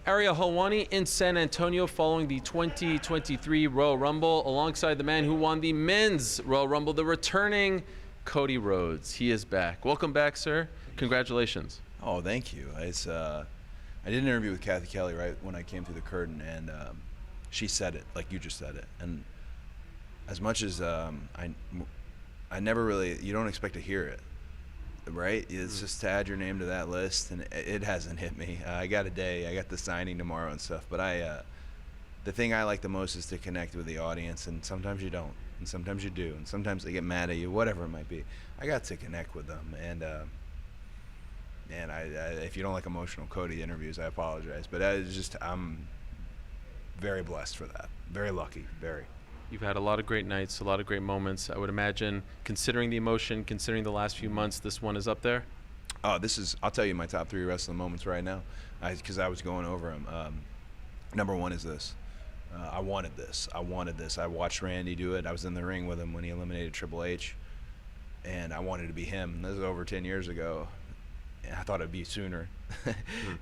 Ariel Helwani in San Antonio following the 2023 Royal Rumble alongside the man who won the men's Royal Rumble, the returning Cody Rhodes. He is back. Welcome back, sir. Congratulations. Oh, thank you. I did an interview with Kathy Kelly right when I came through the curtain, and she said it like you just said it. And as much as I never really, you don't expect to hear it, right? It's just to add your name to that list, and it hasn't hit me. I got a day. I got the signing tomorrow and stuff. But the thing I like the most is to connect with the audience, and sometimes you don't, and sometimes you do, and sometimes they get mad at you, whatever it might be. I got to connect with them, and if you don't like emotional Cody interviews, I apologize. But I'm very blessed for that. Very lucky. Very. You've had a lot of great nights, a lot of great moments. I would imagine, considering the emotion, considering the last few months, this one is up there? Oh, I'll tell you my top 3 wrestling moments right now, because I was going over them. Number 1 is this. I wanted this. I watched Randy do it. I was in the ring with him when he eliminated Triple H, and I wanted to be him. This is over 10 years ago. I thought it'd be sooner.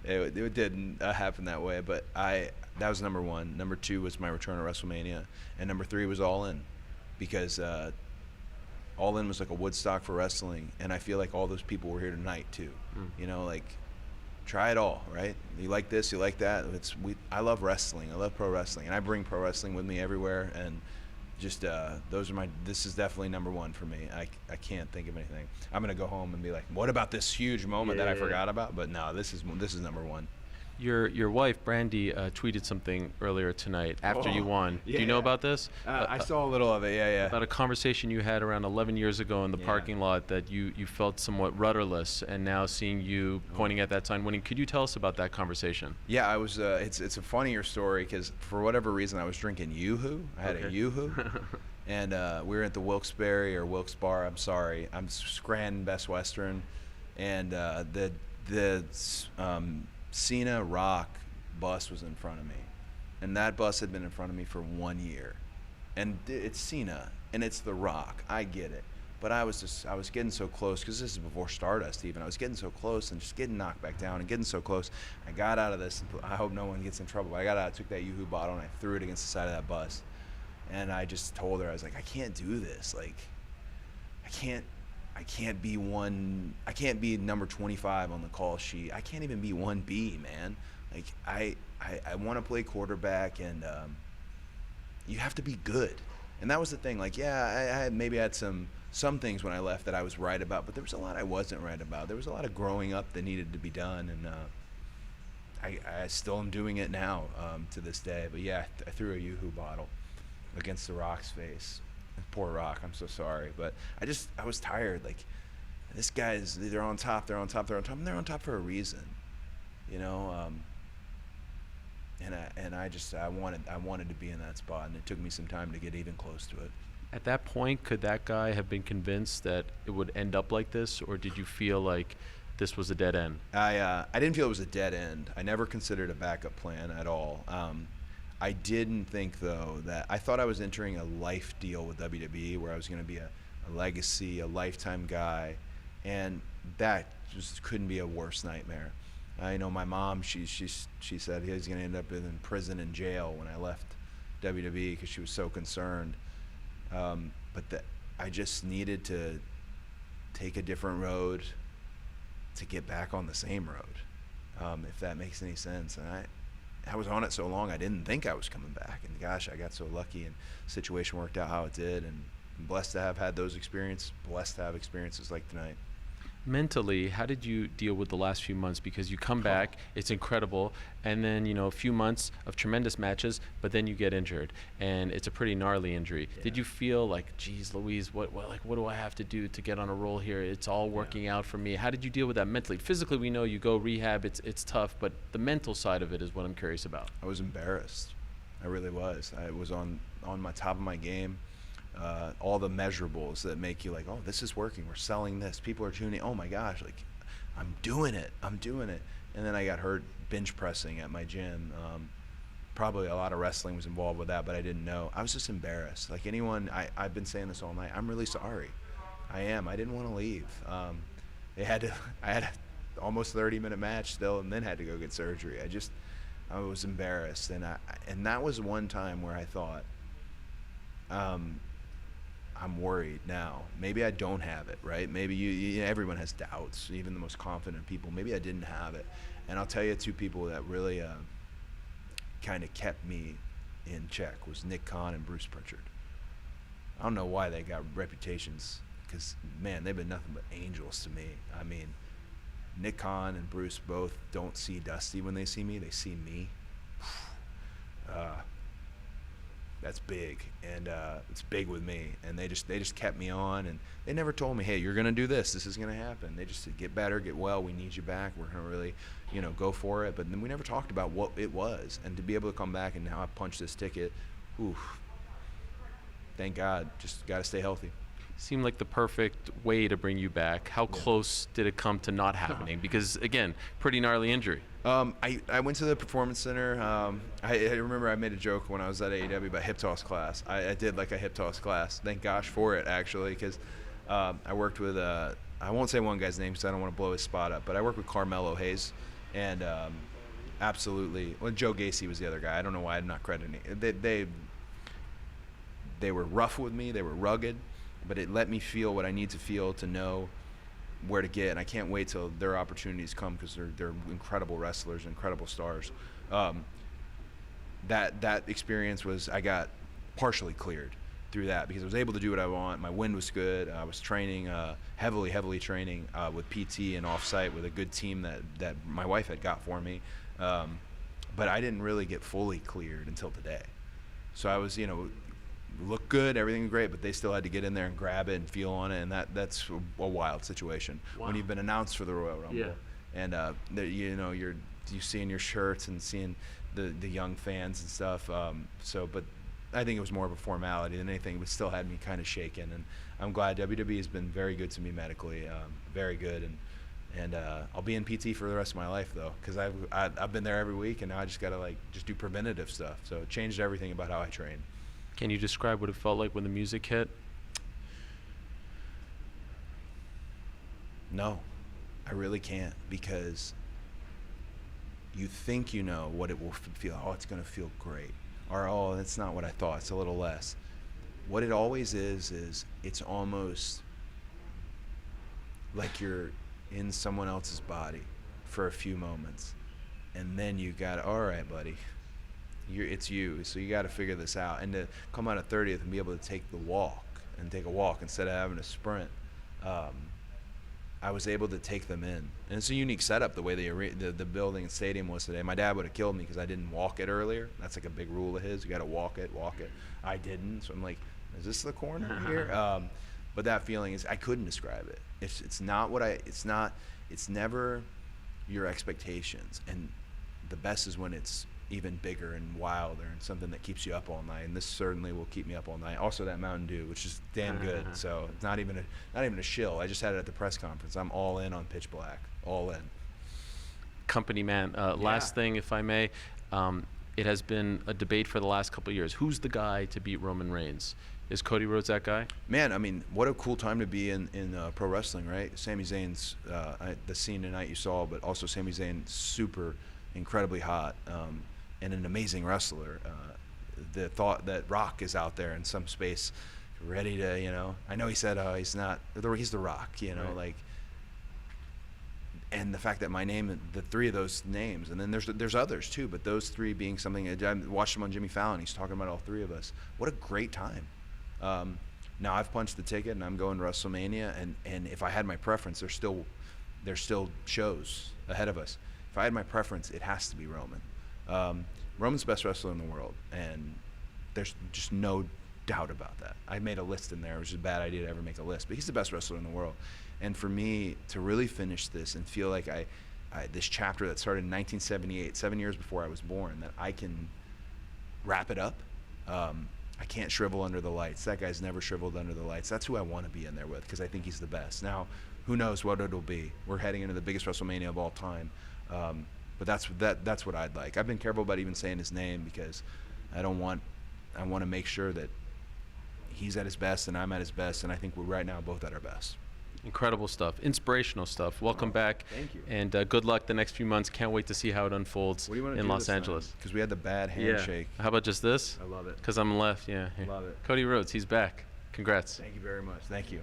It didn't happen that way, but that was number 1. Number 2 was my return to WrestleMania, and number 3 was All In, because All In was like a Woodstock for wrestling, and I feel like all those people were here tonight too. You know, like, try it all, right? You like this, you like that. I love wrestling. I love pro wrestling, and I bring pro wrestling with me everywhere. And just this is definitely number 1 for me. I can't think of anything. I'm gonna go home and be like, what about this huge moment that I forgot about? But no, this is number 1. Your wife Brandy tweeted something earlier tonight after you won. Yeah. Do you know about this? I saw a little of it. Yeah. About a conversation you had around 11 years ago in the parking lot, that you felt somewhat rudderless, and now seeing you pointing at that time winning. Could you tell us about that conversation? Yeah, I was. It's a funnier story, because for whatever reason I was drinking Yoo-Hoo. I had a Yoo-Hoo. And we were at the Wilkes-Barre or Wilkes Bar. I'm sorry. I'm Scranton Best Western, and the Cena Rock bus was in front of me, and that bus had been in front of me for 1 year. And it's Cena and it's The Rock. I get it, but I was getting so close, because this is before Stardust even. I was getting so close and just getting knocked back down and getting so close. I got out of this, and I hope no one gets in trouble, but I got out, I took that Yoo-Hoo bottle and I threw it against the side of that bus. And I just told her, I was like, I can't do this. Like, I can't be number 25 on the call sheet. I can't even be 1B, man. Like, I want to play quarterback, and you have to be good. And that was the thing. Like, yeah, I maybe had some things when I left that I was right about, but there was a lot I wasn't right about. There was a lot of growing up that needed to be done, and I still am doing it now to this day. But yeah, I threw a Yoo-Hoo bottle against The Rock's face. Poor Rock, I'm so sorry, but I was tired. Like, this guy's, they're on top, and they're on top for a reason, you know. I wanted to be in that spot, and it took me some time to get even close to it. At that point, could that guy have been convinced that it would end up like this, or did you feel like this was a dead end? I didn't feel it was a dead end. I never considered a backup plan at all. I didn't think, though, that I thought I was entering a life deal with WWE, where I was going to be a legacy, a lifetime guy, and that just couldn't be a worse nightmare. I know my mom, she said he was going to end up in prison and jail when I left WWE, because she was so concerned. But I just needed to take a different road to get back on the same road, if that makes any sense. And I was on it so long, I didn't think I was coming back. And gosh, I got so lucky, and the situation worked out how it did. And I'm blessed to have had those experiences, blessed to have experiences like tonight. Mentally, how did you deal with the last few months? Because you come back, it's incredible, and then, you know, a few months of tremendous matches, but then you get injured, and it's a pretty gnarly injury. Yeah. Did you feel like, geez Louise, what do I have to do to get on a roll here? It's all working out for me. How did you deal with that mentally? Physically, we know you go rehab, it's tough, but the mental side of it is what I'm curious about. I was embarrassed. I really was. I was on my top of my game. All the measurables that make you like, oh, this is working, we're selling this, people are tuning, oh my gosh, like, I'm doing it. And then I got hurt bench pressing at my gym. Probably a lot of wrestling was involved with that, but I didn't know. I was just embarrassed. Like anyone, I've been saying this all night, I'm really sorry. I am. I didn't want to leave. I had an almost 30-minute match still, and then had to go get surgery. I was embarrassed, and that was one time where I thought, I'm worried now. Maybe I don't have it, right? Maybe everyone has doubts, even the most confident people. Maybe I didn't have it. And I'll tell you, two people that really kind of kept me in check was Nick Khan and Bruce Pritchard. I don't know why they got reputations, because, man, they've been nothing but angels to me. I mean, Nick Khan and Bruce both don't see Dusty when they see me. They see me. That's big, and it's big with me. And they just kept me on, and they never told me, hey, you're gonna do this. This is gonna happen. They just said, get better, get well. We need you back. We're gonna really, go for it. But then we never talked about what it was. And to be able to come back and now I punch this ticket, oof. Thank God. Just got to stay healthy. Seemed like the perfect way to bring you back. How close did it come to not happening? Because, again, pretty gnarly injury. I went to the Performance Center. I remember I made a joke when I was at AEW about hip toss class. I did like a hip toss class. Thank gosh for it, actually, because I worked with, I won't say one guy's name because I don't want to blow his spot up, but I worked with Carmelo Hayes. And absolutely, well, Joe Gacy was the other guy. I don't know why I'm not crediting it. They were rough with me. They were rugged. But it let me feel what I need to feel to know where to get, and I can't wait till their opportunities come because they're incredible wrestlers, incredible stars. That experience was, I got partially cleared through that because I was able to do what I want. My wind was good. I was training, heavily training with PT and off-site with a good team that my wife had got for me. But I didn't really get fully cleared until today. So I was, looked good, everything great, but they still had to get in there and grab it and feel on it, and that's a wild situation. Wow. When you've been announced for the Royal Rumble, and you're seeing your shirts and seeing the young fans and stuff. But I think it was more of a formality than anything, but still had me kind of shaken. And I'm glad WWE has been very good to me medically, very good, and I'll be in PT for the rest of my life though, because I've been there every week, and now I just gotta just do preventative stuff. So it changed everything about how I train. Can you describe what it felt like when the music hit? No, I really can't, because you think you know what it will feel. Oh, it's going to feel great. Or, oh, that's not what I thought. It's a little less. What it always is it's almost like you're in someone else's body for a few moments. And then you got, all right, buddy. It's you, so you got to figure this out. And to come out of 30th and be able to take a walk instead of having a sprint, I was able to take them in. And it's a unique setup the way the building and stadium was today. My dad would have killed me because I didn't walk it earlier. That's like a big rule of his. You got to walk it. I didn't, so I'm like, is this the corner here? But that feeling is, I couldn't describe it. It's never your expectations. And the best is when it's even bigger and wilder and something that keeps you up all night, and this certainly will keep me up all night. Also that Mountain Dew, which is damn good, so it's not even a shill. I just had it at the press conference. I'm all in on Pitch Black, all in. Company man, last thing, if I may, it has been a debate for the last couple of years. Who's the guy to beat Roman Reigns? Is Cody Rhodes that guy? Man, I mean, what a cool time to be in pro wrestling, right? Sami Zayn's the scene tonight you saw, but also Sami Zayn, super incredibly hot. And an amazing wrestler. The thought that Rock is out there in some space, ready to, I know he said he's the Rock, right. And the fact that my name, the three of those names, and then there's others too, but those three being something. I watched him on Jimmy Fallon. He's talking about all three of us. What a great time. Now I've punched the ticket and I'm going to WrestleMania, and if I had my preference, there's still shows ahead of us. If I had my preference, it has to be Roman. Roman's the best wrestler in the world, and there's just no doubt about that. I made a list in there, which is a bad idea to ever make a list, but he's the best wrestler in the world. And for me to really finish this and feel like this chapter that started in 1978, 7 years before I was born, that I can wrap it up. I can't shrivel under the lights. That guy's never shriveled under the lights. That's who I want to be in there with, because I think he's the best. Now, who knows what it'll be? We're heading into the biggest WrestleMania of all time. But that's what I'd like. I've been careful about even saying his name because I want to make sure that he's at his best and I'm at his best, and I think we're right now both at our best. Incredible stuff, inspirational stuff. Welcome back. Thank you. And good luck the next few months. Can't wait to see how it unfolds What do you want to in do Los Angeles. Because we had the bad handshake. Yeah. How about just this? I love it. Because I'm left. Yeah. Love it. Cody Rhodes, he's back. Congrats. Thank you very much. Thank you.